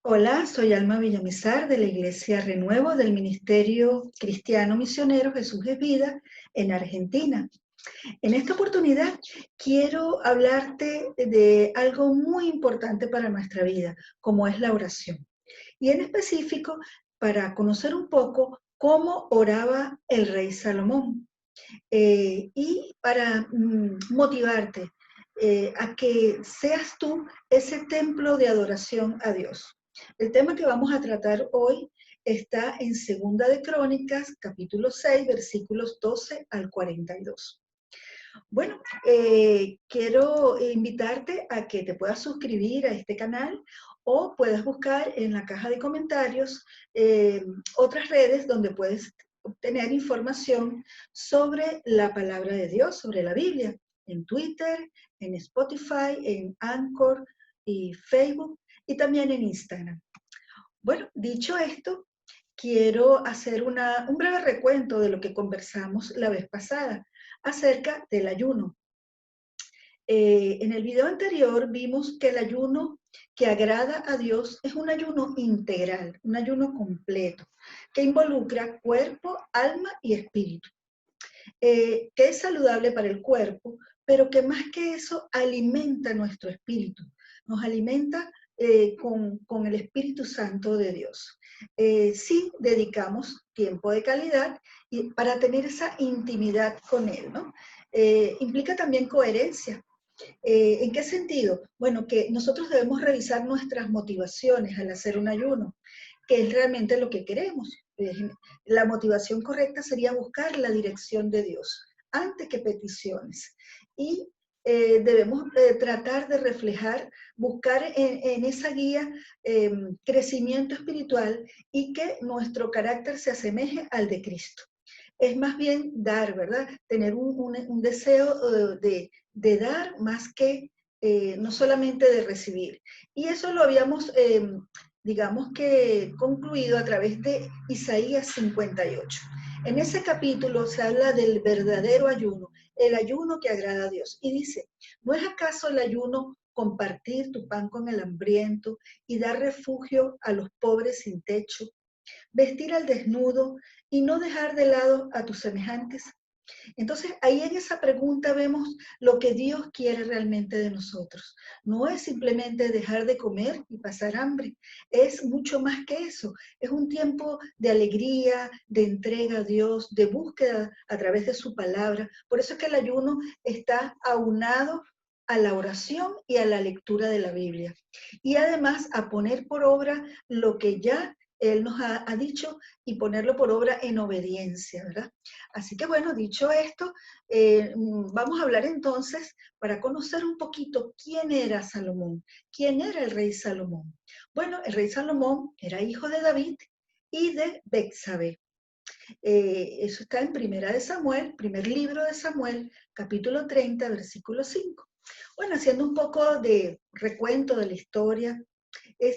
Hola, soy Alma Villamizar de la Iglesia Renuevo del Ministerio Cristiano Misionero Jesús es Vida en Argentina. En esta oportunidad quiero hablarte de algo muy importante para nuestra vida, como es la oración. Y en específico, para conocer un poco cómo oraba el rey Salomón y para motivarte a que seas tú ese templo de adoración a Dios. El tema que vamos a tratar hoy está en Segunda de Crónicas, capítulo 6, versículos 12 al 42. Bueno, quiero invitarte a que te puedas suscribir a este canal o puedas buscar en la caja de comentarios otras redes donde puedes obtener información sobre la palabra de Dios, sobre la Biblia, en Twitter, en Spotify, en Anchor y Facebook y también en Instagram. Bueno, dicho esto, quiero hacer un breve recuento de lo que conversamos la vez pasada acerca del ayuno. En el video anterior vimos que el ayuno que agrada a Dios es un ayuno integral, un ayuno completo, que involucra cuerpo, alma y espíritu, que es saludable para el cuerpo, pero que más que eso alimenta nuestro espíritu, nos alimenta con el Espíritu Santo de Dios. Sí dedicamos tiempo de calidad y para tener esa intimidad con Él, ¿no? Implica también coherencia. ¿En qué sentido? Bueno, que nosotros debemos revisar nuestras motivaciones al hacer un ayuno, que es realmente lo que queremos. La motivación correcta sería buscar la dirección de Dios antes que peticiones. Y debemos tratar de reflejar, buscar en esa guía crecimiento espiritual y que nuestro carácter se asemeje al de Cristo. Es más bien dar, ¿verdad? Tener un deseo de dar más que no solamente de recibir. Y eso lo habíamos, digamos que, concluido a través de Isaías 58. En ese capítulo se habla del verdadero ayuno, el ayuno que agrada a Dios. Y dice, ¿no es acaso el ayuno compartir tu pan con el hambriento y dar refugio a los pobres sin techo? Vestir al desnudo y no dejar de lado a tus semejantes. Entonces, ahí en esa pregunta vemos lo que Dios quiere realmente de nosotros. No es simplemente dejar de comer y pasar hambre, es mucho más que eso. Es un tiempo de alegría, de entrega a Dios, de búsqueda a través de su palabra. Por eso es que el ayuno está aunado a la oración y a la lectura de la Biblia. Y además a poner por obra lo que ya Él nos ha dicho y ponerlo por obra en obediencia, ¿verdad? Así que bueno, dicho esto, vamos a hablar entonces para conocer un poquito quién era Salomón, quién era el rey Salomón. Bueno, el rey Salomón era hijo de David y de Betsabé. Eso está en Primera de Samuel, primer libro de Samuel, capítulo 30, versículo 5. Bueno, haciendo un poco de recuento de la historia,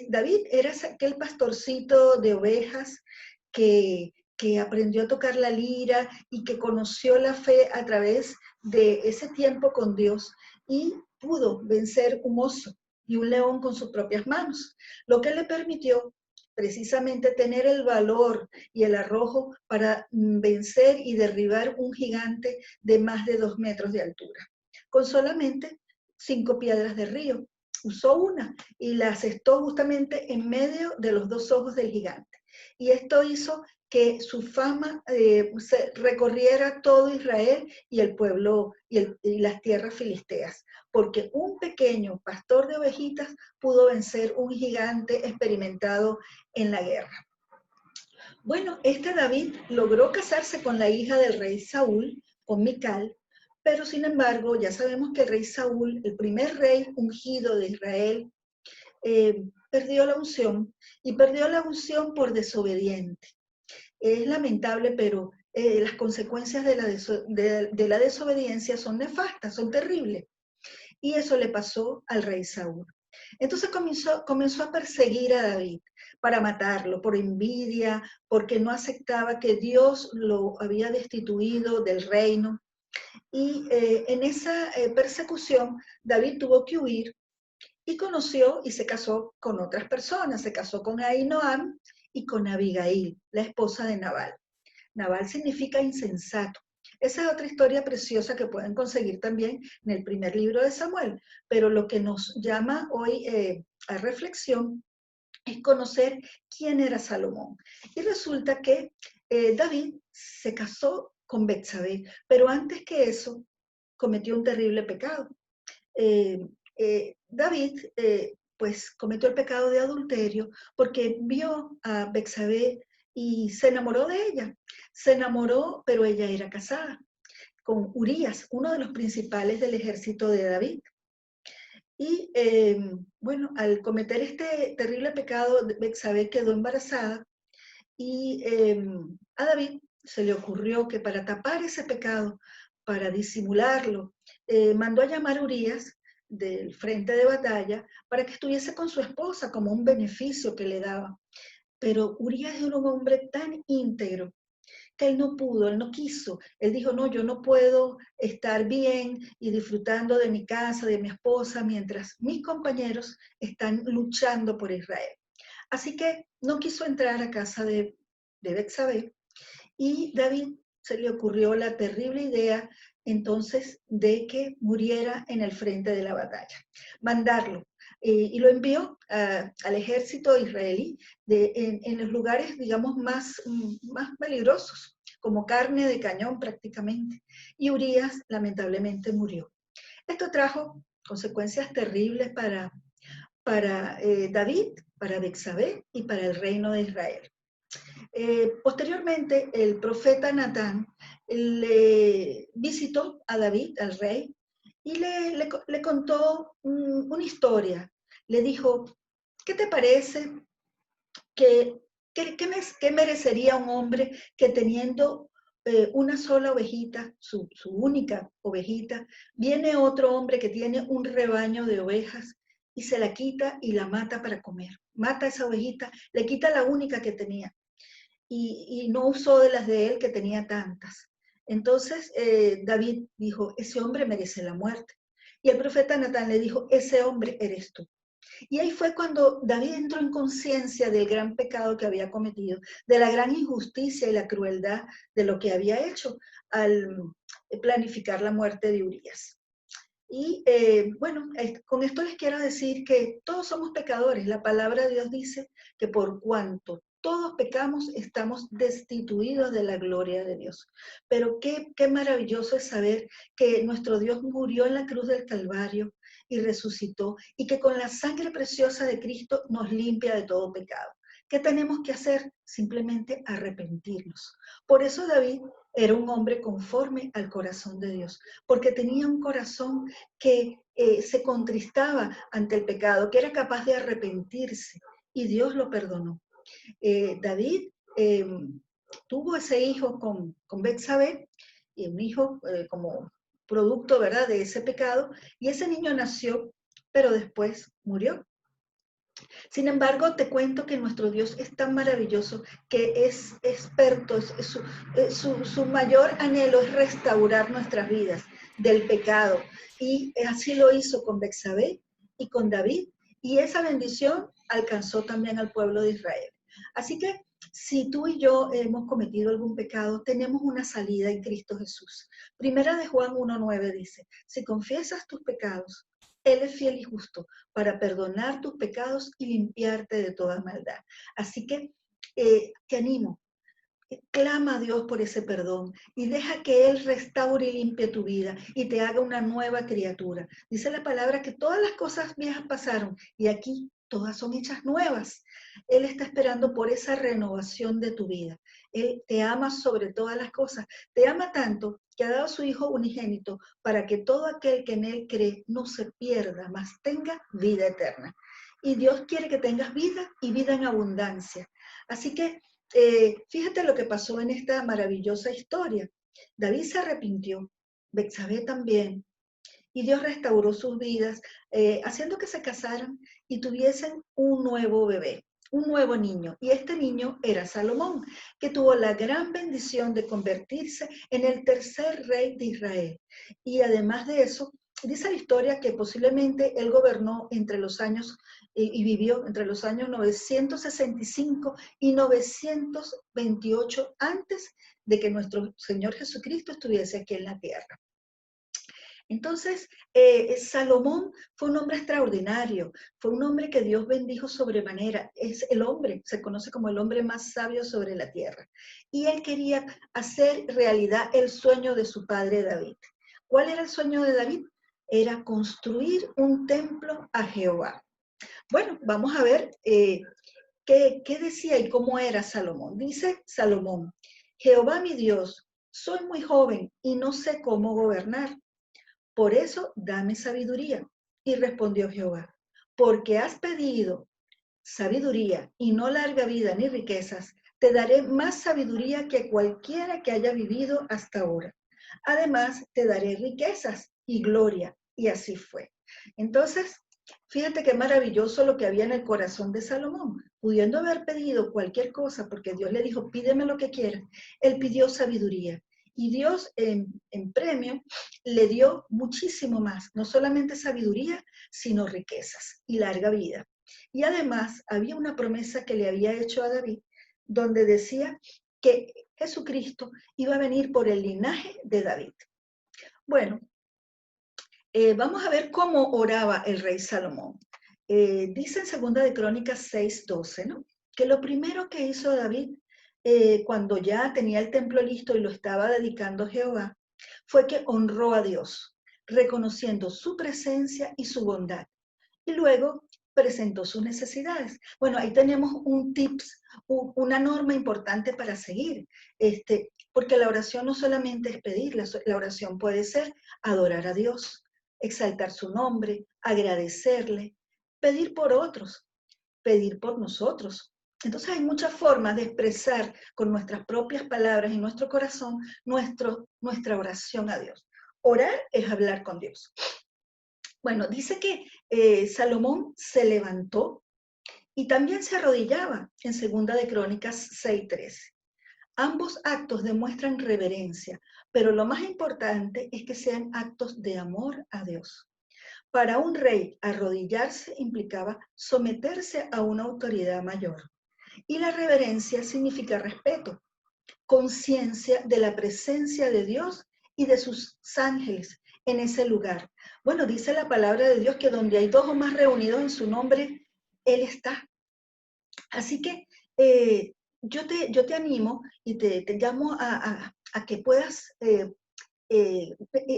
David era aquel pastorcito de ovejas que aprendió a tocar la lira y que conoció la fe a través de ese tiempo con Dios y pudo vencer un oso y un león con sus propias manos, lo que le permitió precisamente tener el valor y el arrojo para vencer y derribar un gigante de más de 2 metros de altura, con solamente 5 piedras de río. Usó una y la asestó justamente en medio de los dos ojos del gigante. Y esto hizo que su fama se recorriera todo Israel y el pueblo y las tierras filisteas, porque un pequeño pastor de ovejitas pudo vencer un gigante experimentado en la guerra. Bueno, este David logró casarse con la hija del rey Saúl, con Mical, pero sin embargo ya sabemos que el rey Saúl, el primer rey ungido de Israel, perdió la unción y perdió la unción por desobediente. Es lamentable, pero las consecuencias de la desobediencia son nefastas, son terribles. Y eso le pasó al rey Saúl. Entonces comenzó a perseguir a David para matarlo por envidia, porque no aceptaba que Dios lo había destituido del reino. Y en esa persecución David tuvo que huir y conoció y se casó con otras personas. Se casó con Ahinoam y con Abigail, la esposa de Nabal. Nabal significa insensato. Esa es otra historia preciosa que pueden conseguir también en el primer libro de Samuel. Pero lo que nos llama hoy a reflexión es conocer quién era Salomón. Y resulta que David se casó con Betsabé, pero antes que eso cometió un terrible pecado. David pues cometió el pecado de adulterio porque vio a Betsabé y se enamoró de ella. Se enamoró, pero ella era casada con Urías, uno de los principales del ejército de David. Y bueno, al cometer este terrible pecado, Betsabé quedó embarazada y a David se le ocurrió que para tapar ese pecado, para disimularlo, mandó a llamar a Urías del frente de batalla para que estuviese con su esposa como un beneficio que le daba. Pero Urías era un hombre tan íntegro que él no pudo, él no quiso. Él dijo, no, yo no puedo estar bien y disfrutando de mi casa, de mi esposa, mientras mis compañeros están luchando por Israel. Así que no quiso entrar a casa de Betsabé y David se le ocurrió la terrible idea entonces de que muriera en el frente de la batalla, mandarlo. Y lo envió al ejército israelí en los lugares, digamos, más peligrosos, como carne de cañón prácticamente. Y Urías lamentablemente murió. Esto trajo consecuencias terribles para David, para Betsabé y para el reino de Israel. Posteriormente, el profeta Natán le visitó a David, al rey, y le contó una historia. Le dijo, ¿qué te parece ¿qué merecería un hombre que teniendo una sola ovejita, su única ovejita, viene otro hombre que tiene un rebaño de ovejas y se la quita y la mata para comer? Mata a esa ovejita, le quita la única que tenía y no usó de las de él que tenía tantas. Entonces David dijo, ese hombre merece la muerte. Y el profeta Natán le dijo, ese hombre eres tú. Y ahí fue cuando David entró en conciencia del gran pecado que había cometido, de la gran injusticia y la crueldad de lo que había hecho al planificar la muerte de Urías. Y bueno, con esto les quiero decir que todos somos pecadores. La palabra de Dios dice que por cuanto todos pecamos, estamos destituidos de la gloria de Dios. Pero qué maravilloso es saber que nuestro Dios murió en la cruz del Calvario y resucitó, y que con la sangre preciosa de Cristo nos limpia de todo pecado. ¿Qué tenemos que hacer? Simplemente arrepentirnos. Por eso David era un hombre conforme al corazón de Dios, porque tenía un corazón que se contristaba ante el pecado, que era capaz de arrepentirse, y Dios lo perdonó. David tuvo ese hijo con Betsabé, y un hijo como producto, ¿verdad?, de ese pecado, y ese niño nació, pero después murió. Sin embargo, te cuento que nuestro Dios es tan maravilloso que es experto, su mayor anhelo es restaurar nuestras vidas del pecado. Y así lo hizo con Betsabé y con David, y esa bendición alcanzó también al pueblo de Israel. Así que si tú y yo hemos cometido algún pecado, tenemos una salida en Cristo Jesús. Primera de Juan 1:9 dice, si confiesas tus pecados, Él es fiel y justo para perdonar tus pecados y limpiarte de toda maldad. Así que te animo, clama a Dios por ese perdón y deja que Él restaure y limpie tu vida y te haga una nueva criatura. Dice la palabra que todas las cosas viejas pasaron y aquí todas son hechas nuevas. Él está esperando por esa renovación de tu vida. Él te ama sobre todas las cosas. Te ama tanto que ha dado a su Hijo unigénito para que todo aquel que en Él cree no se pierda, mas tenga vida eterna. Y Dios quiere que tengas vida y vida en abundancia. Así que fíjate lo que pasó en esta maravillosa historia. David se arrepintió, Betsabé también, y Dios restauró sus vidas, haciendo que se casaran y tuviesen un nuevo bebé, un nuevo niño. Y este niño era Salomón, que tuvo la gran bendición de convertirse en el tercer rey de Israel. Y además de eso, Dice la historia que posiblemente él gobernó entre los años y vivió entre los años 965 y 928 antes de que nuestro Señor Jesucristo estuviese aquí en la tierra. Entonces, Salomón fue un hombre extraordinario, fue un hombre que Dios bendijo sobremanera. Es el hombre, se conoce como el hombre más sabio sobre la tierra. Y él quería hacer realidad el sueño de su padre David. ¿Cuál era el sueño de David? Era construir un templo a Jehová. Bueno, vamos a ver qué decía y cómo era Salomón. Dice Salomón: Jehová mi Dios, soy muy joven y no sé cómo gobernar. Por eso dame sabiduría. Y respondió Jehová: porque has pedido sabiduría y no larga vida ni riquezas, te daré más sabiduría que cualquiera que haya vivido hasta ahora. Además, te daré riquezas y gloria. Y así fue. Entonces, fíjate qué maravilloso lo que había en el corazón de Salomón. Pudiendo haber pedido cualquier cosa, porque Dios le dijo, pídeme lo que quieras, él pidió sabiduría. Y Dios en premio le dio muchísimo más, no solamente sabiduría, sino riquezas y larga vida. Y además había una promesa que le había hecho a David, donde decía que Jesucristo iba a venir por el linaje de David. Bueno, vamos a ver cómo oraba el rey Salomón. Dice en 2 de Crónicas 6:12, ¿no? Que lo primero que hizo David cuando ya tenía el templo listo y lo estaba dedicando a Jehová, fue que honró a Dios, reconociendo su presencia y su bondad. Y luego presentó sus necesidades. Bueno, ahí tenemos un tips, una norma importante para seguir, porque la oración no solamente es pedir, la oración puede ser adorar a Dios, exaltar su nombre, agradecerle, pedir por otros, pedir por nosotros. Entonces hay muchas formas de expresar con nuestras propias palabras y nuestro corazón nuestra oración a Dios. Orar es hablar con Dios. Bueno, dice que Salomón se levantó y también se arrodillaba en 2 de Crónicas 6:13. Ambos actos demuestran reverencia, pero lo más importante es que sean actos de amor a Dios. Para un rey, arrodillarse implicaba someterse a una autoridad mayor. Y la reverencia significa respeto, conciencia de la presencia de Dios y de sus ángeles en ese lugar. Bueno, dice la palabra de Dios que donde hay dos o más reunidos en su nombre, Él está. Así que yo te animo y te llamo a que puedas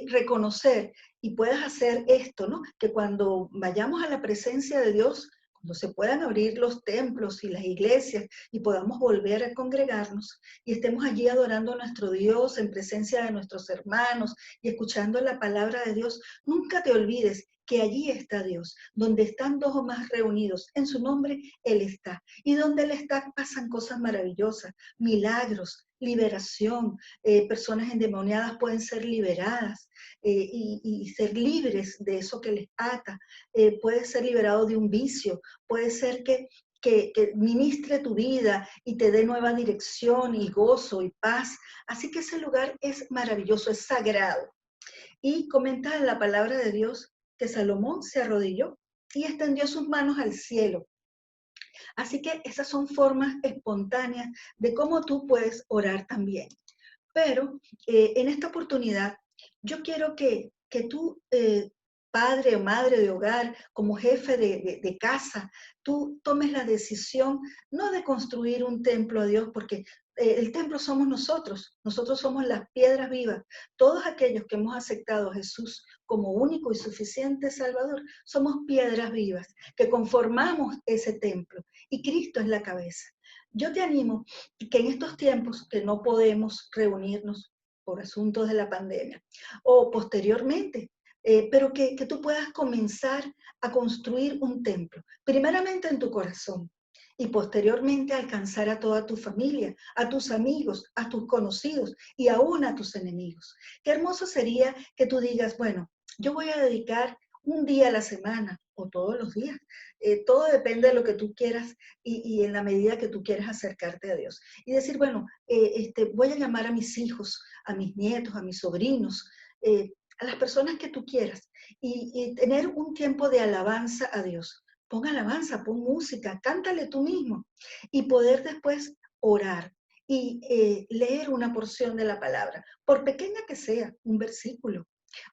reconocer y puedas hacer esto, ¿no? Que cuando vayamos a la presencia de Dios, cuando se puedan abrir los templos y las iglesias y podamos volver a congregarnos y estemos allí adorando a nuestro Dios en presencia de nuestros hermanos y escuchando la palabra de Dios, nunca te olvides que allí está Dios, donde están dos o más reunidos en su nombre, Él está. Y donde Él está pasan cosas maravillosas, milagros, liberación, personas endemoniadas pueden ser liberadas y ser libres de eso que les ata, puede ser liberado de un vicio, puede ser que ministre tu vida y te dé nueva dirección y gozo y paz. Así que ese lugar es maravilloso, es sagrado. Y comenta en la palabra de Dios que Salomón se arrodilló y extendió sus manos al cielo. Así que esas son formas espontáneas de cómo tú puedes orar también. Pero en esta oportunidad, yo quiero que tú, padre o madre de hogar, como jefe de casa, tú tomes la decisión no de construir un templo a Dios, porque el templo somos nosotros somos las piedras vivas. Todos aquellos que hemos aceptado a Jesús como único y suficiente Salvador, somos piedras vivas, que conformamos ese templo, y Cristo es la cabeza. Yo te animo que en estos tiempos que no podemos reunirnos por asuntos de la pandemia o posteriormente, pero que tú puedas comenzar a construir un templo, primeramente en tu corazón y posteriormente alcanzar a toda tu familia, a tus amigos, a tus conocidos y aún a tus enemigos. Qué hermoso sería que tú digas, bueno, yo voy a dedicar un día a la semana o todos los días. Todo depende de lo que tú quieras y en la medida que tú quieras acercarte a Dios. Y decir, bueno, voy a llamar a mis hijos, a mis nietos, a mis sobrinos, a las personas que tú quieras y tener un tiempo de alabanza a Dios. Pon alabanza, pon música, cántale tú mismo y poder después orar y leer una porción de la palabra, por pequeña que sea, un versículo,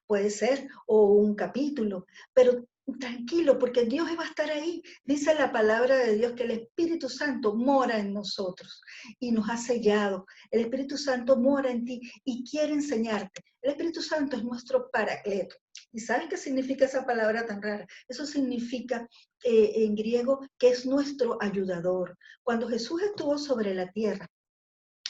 puede ser, o un capítulo, pero tranquilo, porque Dios va a estar ahí. Dice la palabra de Dios que el Espíritu Santo mora en nosotros y nos ha sellado. El Espíritu Santo mora en ti y quiere enseñarte. El Espíritu Santo es nuestro paracleto. ¿Y sabes qué significa esa palabra tan rara? Eso significa en griego que es nuestro ayudador. Cuando Jesús estuvo sobre la tierra,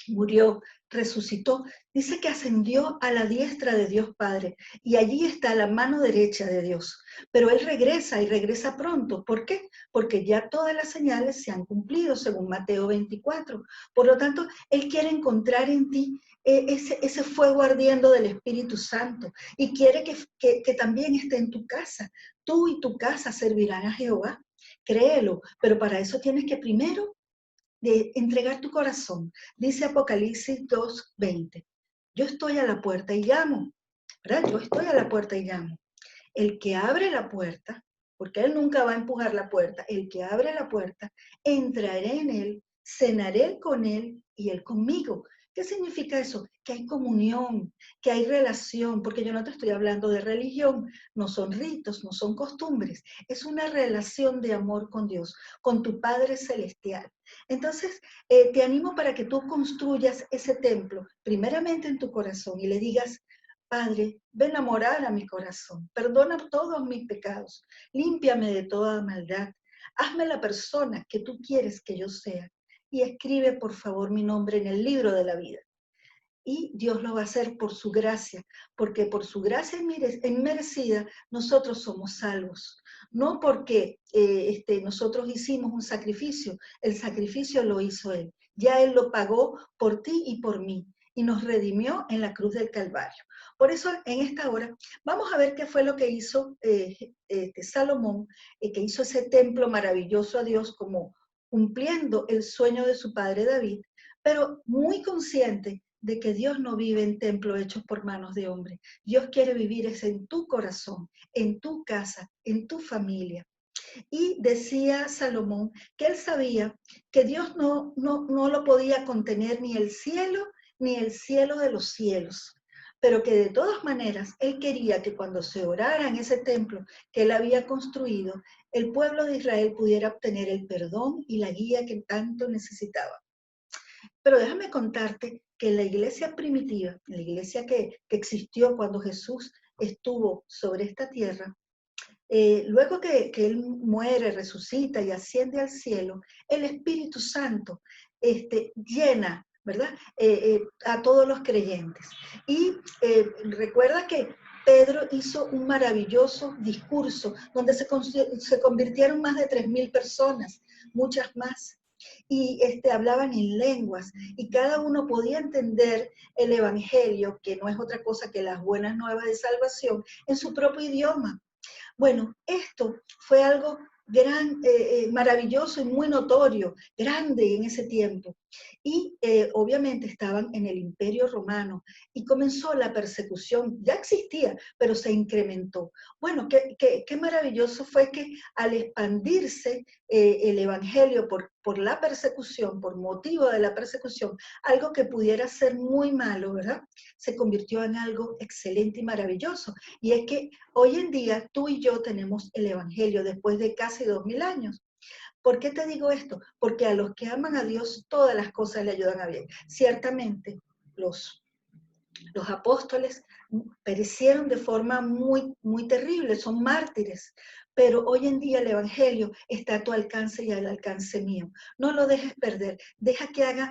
murió, resucitó, dice que ascendió a la diestra de Dios Padre y allí está la mano derecha de Dios. Pero Él regresa y regresa pronto. ¿Por qué? Porque ya todas las señales se han cumplido según Mateo 24. Por lo tanto, Él quiere encontrar en ti ese fuego ardiendo del Espíritu Santo y quiere que también esté en tu casa. Tú y tu casa servirán a Jehová. Créelo, pero para eso tienes que primero de entregar tu corazón. Dice Apocalipsis 2:20. Yo estoy a la puerta y llamo, ¿verdad? Yo estoy a la puerta y llamo. El que abre la puerta, porque él nunca va a empujar la puerta, el que abre la puerta, entraré en él, cenaré con él y él conmigo. ¿Qué significa eso? Que hay comunión, que hay relación, porque yo no te estoy hablando de religión, no son ritos, no son costumbres, es una relación de amor con Dios, con tu Padre Celestial. Entonces, te animo para que tú construyas ese templo, primeramente en tu corazón, y le digas, Padre, ven a morar a mi corazón, perdona todos mis pecados, límpiame de toda maldad, hazme la persona que tú quieres que yo sea y escribe por favor mi nombre en el libro de la vida. Y Dios lo va a hacer por su gracia, porque por su gracia inmerecida nosotros somos salvos. No porque nosotros hicimos un sacrificio, el sacrificio lo hizo Él. Ya Él lo pagó por ti y por mí y nos redimió en la cruz del Calvario. Por eso en esta hora vamos a ver qué fue lo que hizo Salomón, que hizo ese templo maravilloso a Dios como cumpliendo el sueño de su padre David, pero muy consciente de que Dios no vive en templos hechos por manos de hombre. Dios quiere vivir es en tu corazón, en tu casa, en tu familia. Y decía Salomón que él sabía que Dios no lo podía contener ni el cielo de los cielos, pero que de todas maneras él quería que cuando se orara en ese templo que él había construido, el pueblo de Israel pudiera obtener el perdón y la guía que tanto necesitaba. Pero déjame contarte que en la iglesia primitiva, la iglesia que existió cuando Jesús estuvo sobre esta tierra, luego que Él muere, resucita y asciende al cielo, el Espíritu Santo llena, ¿verdad? A todos los creyentes. Y recuerda que Pedro hizo un maravilloso discurso donde se convirtieron más de 3.000 personas, muchas más, y hablaban en lenguas y cada uno podía entender el Evangelio, que no es otra cosa que las buenas nuevas de salvación, en su propio idioma. Bueno, esto fue algo maravilloso y muy notorio, grande en ese tiempo. Y obviamente estaban en el Imperio Romano y comenzó la persecución, ya existía, pero se incrementó. Bueno, qué maravilloso fue que al expandirse el Evangelio por la persecución, por motivo de la persecución, algo que pudiera ser muy malo, ¿verdad? Se convirtió en algo excelente y maravilloso. Y es que hoy en día tú y yo tenemos el Evangelio después de casi 2000 años. ¿Por qué te digo esto? Porque a los que aman a Dios todas las cosas le ayudan a bien. Ciertamente los apóstoles perecieron de forma muy terrible, son mártires, pero hoy en día el Evangelio está a tu alcance y al alcance mío. No lo dejes perder, deja que haga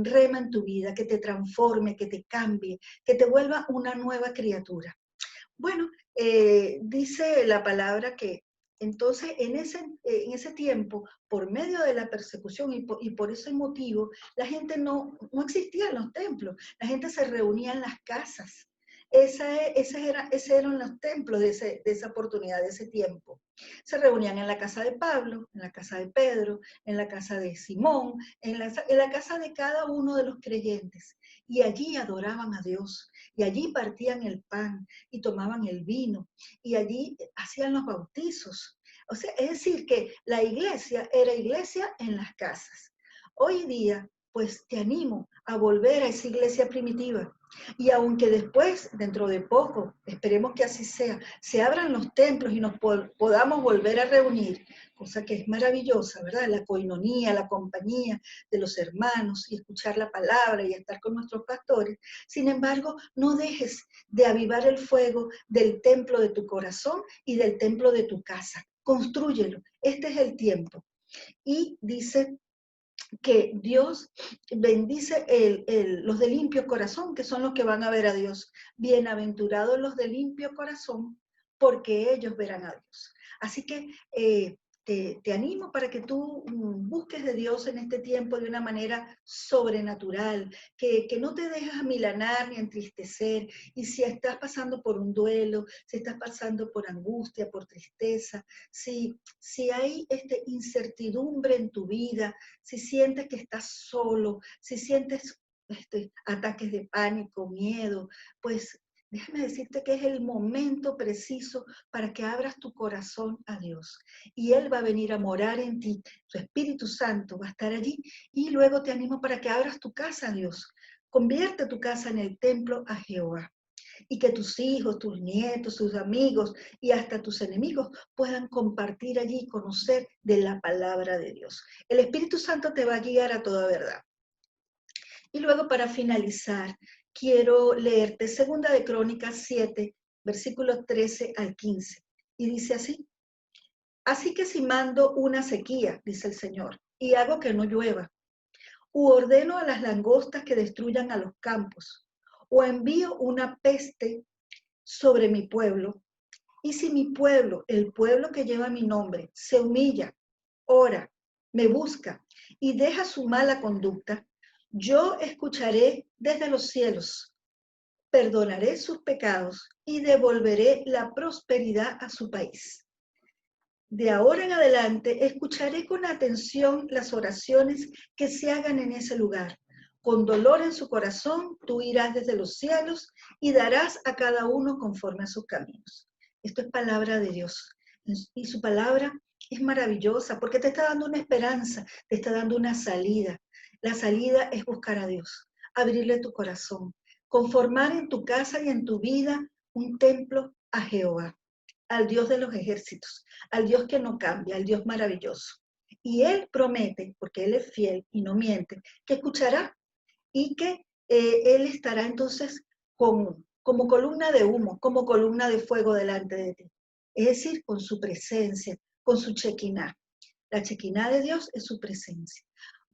rema en tu vida, que te transforme, que te cambie, que te vuelva una nueva criatura. Bueno, dice la palabra que entonces en ese tiempo, por medio de la persecución y por ese motivo, la gente no existía en los templos, la gente se reunía en las casas. Ese eran los templos de esa oportunidad, de ese tiempo. Se reunían en la casa de Pablo, en la casa de Pedro, en la casa de Simón, en la casa de cada uno de los creyentes. Y allí adoraban a Dios, y allí partían el pan, y tomaban el vino, y allí hacían los bautizos. O sea, es decir, que la iglesia era iglesia en las casas. Hoy día, pues te animo a volver a esa iglesia primitiva. Y aunque después, dentro de poco, esperemos que así sea, se abran los templos y nos podamos volver a reunir, cosa que es maravillosa, ¿verdad? La coinonía, la compañía de los hermanos y escuchar la palabra y estar con nuestros pastores. Sin embargo, no dejes de avivar el fuego del templo de tu corazón y del templo de tu casa. Constrúyelo. Este es el tiempo. Y dice que Dios bendice los de limpio corazón, que son los que van a ver a Dios. Bienaventurados los de limpio corazón, porque ellos verán a Dios. Así que te animo para que tú busques de Dios en este tiempo de una manera sobrenatural, que no te dejes amilanar ni entristecer. Y si estás pasando por un duelo, si estás pasando por angustia, por tristeza, si hay incertidumbre en tu vida, si sientes que estás solo, si sientes ataques de pánico, miedo, pues déjame decirte que es el momento preciso para que abras tu corazón a Dios. Y Él va a venir a morar en ti. Su Espíritu Santo va a estar allí. Y luego te animo para que abras tu casa a Dios. Convierte tu casa en el templo a Jehová. Y que tus hijos, tus nietos, tus amigos y hasta tus enemigos puedan compartir allí y conocer de la palabra de Dios. El Espíritu Santo te va a guiar a toda verdad. Y luego, para finalizar, quiero leerte 2 de Crónicas 7, versículos 13 al 15. Y dice así: así que si mando una sequía, dice el Señor, y hago que no llueva, u ordeno a las langostas que destruyan a los campos, o envío una peste sobre mi pueblo, y si mi pueblo, el pueblo que lleva mi nombre, se humilla, ora, me busca y deja su mala conducta, yo escucharé desde los cielos, perdonaré sus pecados y devolveré la prosperidad a su país. De ahora en adelante escucharé con atención las oraciones que se hagan en ese lugar. Con dolor en su corazón, tú irás desde los cielos y darás a cada uno conforme a sus caminos. Esto es palabra de Dios. Y su palabra es maravillosa porque te está dando una esperanza, te está dando una salida. La salida es buscar a Dios, abrirle tu corazón, conformar en tu casa y en tu vida un templo a Jehová, al Dios de los ejércitos, al Dios que no cambia, al Dios maravilloso. Y Él promete, porque Él es fiel y no miente, que escuchará y que Él estará entonces como columna de humo, como columna de fuego delante de ti. Es decir, con su presencia, con su chequiná. La chequiná de Dios es su presencia.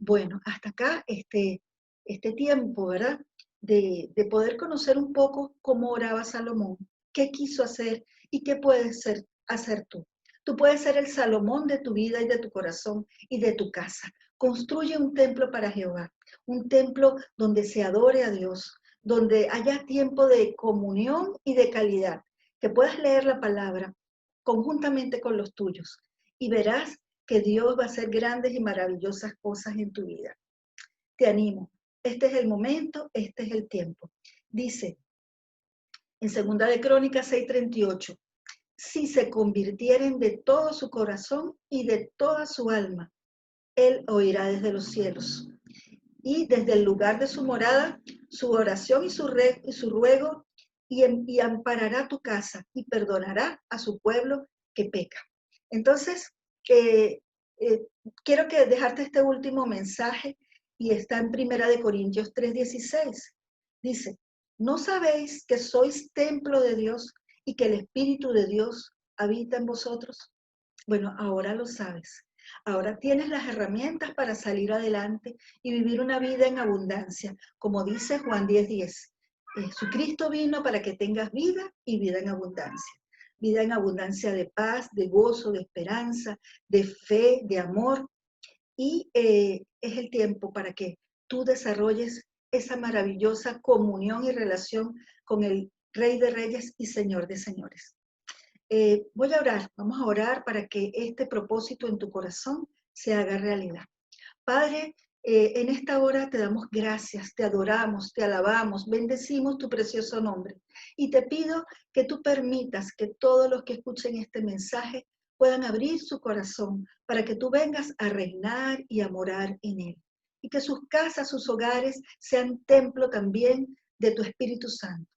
Bueno, hasta acá este tiempo, ¿verdad? De poder conocer un poco cómo oraba Salomón, qué quiso hacer y qué puedes hacer tú. Tú puedes ser el Salomón de tu vida y de tu corazón y de tu casa. Construye un templo para Jehová, un templo donde se adore a Dios, donde haya tiempo de comunión y de calidad, que puedas leer la palabra conjuntamente con los tuyos y verás que Dios va a hacer grandes y maravillosas cosas en tu vida. Te animo. Este es el momento, este es el tiempo. Dice en 2 de Crónicas 6:38, si se convirtieren de todo su corazón y de toda su alma, Él oirá desde los cielos. Y desde el lugar de su morada, su oración y su ruego, y amparará tu casa y perdonará a su pueblo que peca. Entonces, eh, quiero dejarte este último mensaje y está en 1 Corintios 3:16. Dice, ¿no sabéis que sois templo de Dios y que el Espíritu de Dios habita en vosotros? Bueno, ahora lo sabes. Ahora tienes las herramientas para salir adelante y vivir una vida en abundancia, como dice Juan 10:10. Jesucristo vino para que tengas vida y vida en abundancia. Vida en abundancia de paz, de gozo, de esperanza, de fe, de amor. Y es el tiempo para que tú desarrolles esa maravillosa comunión y relación con el Rey de reyes y Señor de señores. Voy a orar, vamos a orar para que este propósito en tu corazón se haga realidad. Padre, en esta hora te damos gracias, te adoramos, te alabamos, bendecimos tu precioso nombre. Y te pido que tú permitas que todos los que escuchen este mensaje puedan abrir su corazón para que tú vengas a reinar y a morar en él. Y que sus casas, sus hogares sean templo también de tu Espíritu Santo.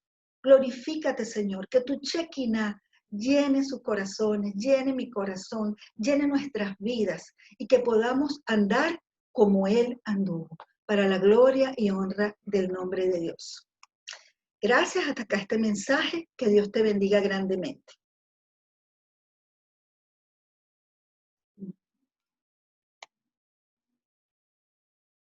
Glorifícate, Señor, que tu Shekinah llene sus corazones, llene mi corazón, llene nuestras vidas y que podamos andar como Él anduvo, para la gloria y honra del nombre de Dios. Gracias, hasta acá este mensaje, que Dios te bendiga grandemente.